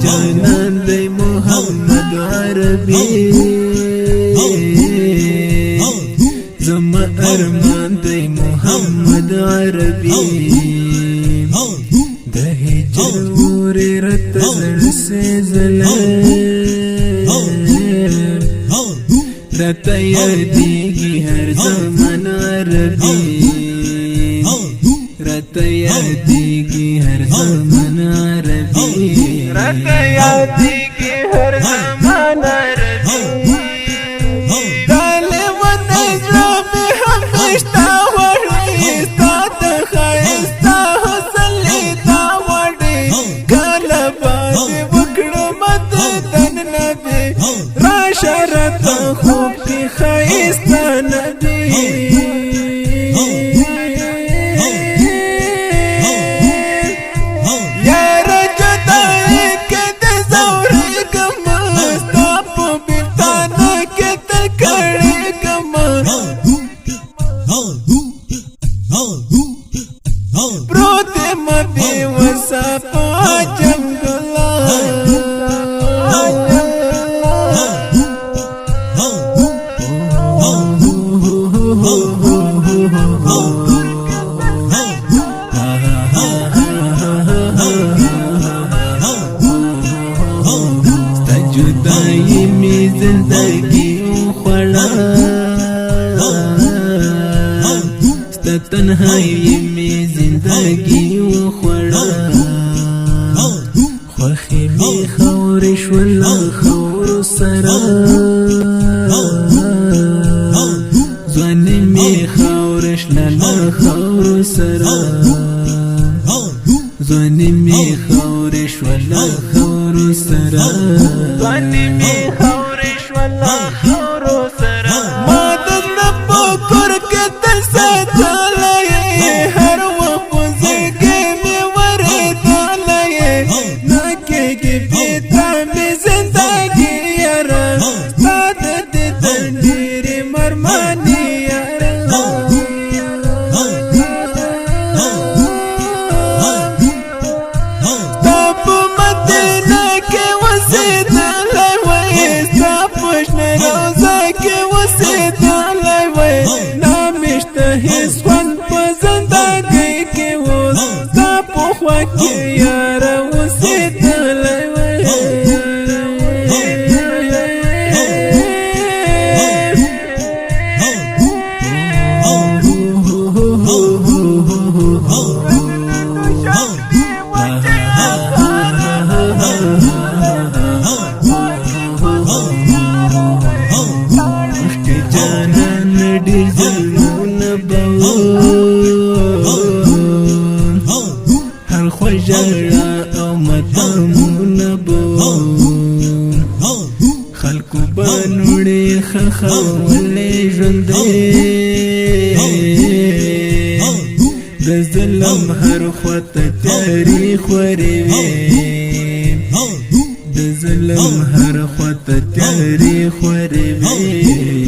جانان دی محمد عربی زما ارمان دی محمد عربی د هجر اورې رته زړه سېزلی راته یادېږي هر زمان عربي راته یادېږي هر زمان عربي راته یادېږي هر زمان عربي دا لیونی زړه مې همیشته وړي ستا د ښایسته حسن لیدا وړي کله به دې وکړمه د دننه دې راشه راته خوب کې ښایسته نبي یاره جدایي کې دې ځورېږمه ستا په بېلتانه کې تل کړېږمه پروت یمه بې وسه په عجم ستا جدایي مې زندګي وخوړه ستا تنهایي مې زندګي وخوړه خوښي مې خاورې شوله خاورو سره ځواني مې خاورې شله له خاورو سره ځواني مې خاورې شوله خاورو سره ځواني مې خاورې شوله خاورو سره ما د زړه په کور کې تل ساتلی هر وخت په زړګي مې ورېدلی نه کېږي بېتا مې زندګي یاره ستا د دیدن ډېرې مرمانې یاره ستا په مدینه کې اوسېدلی وای ستا په شنه روضه کې اوسېدلی وای نامې شته هېڅ خوند په زندګۍ کې اوس ستا په خوا کې یاره اوسېدلی وای جانان ډېر ظلمونه به هر خوا ژړا او ماتمونه به خلکو به نوړې ښخولې ژوندی د ظلم هر خواته تیارې خورې وې د ظلم هر خواته تیارې خورې وې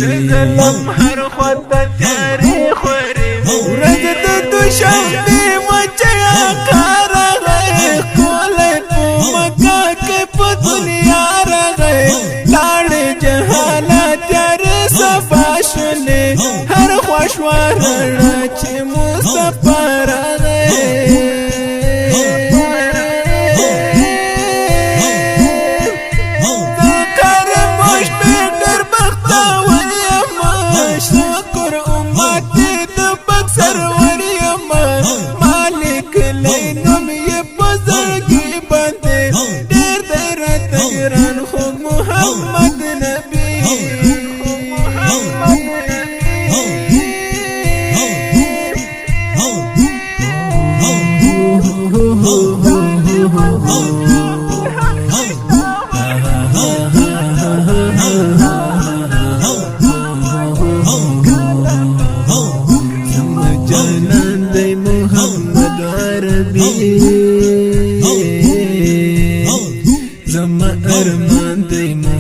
د ظلم هر خواته تیارې خورې وې ورځ د دوشنبې مچۍ اکا راغی ښکلی په مکه کې په دنیا راغی لاړې جهالت تیارې صفا شولې هر خوا شوه رڼا چې مصطفی راغی شکر امت د پاک سرور یم مالک لینم یې په زړګي باندې ډېر دی راته ګران خو محمد نبي زما ارمان دی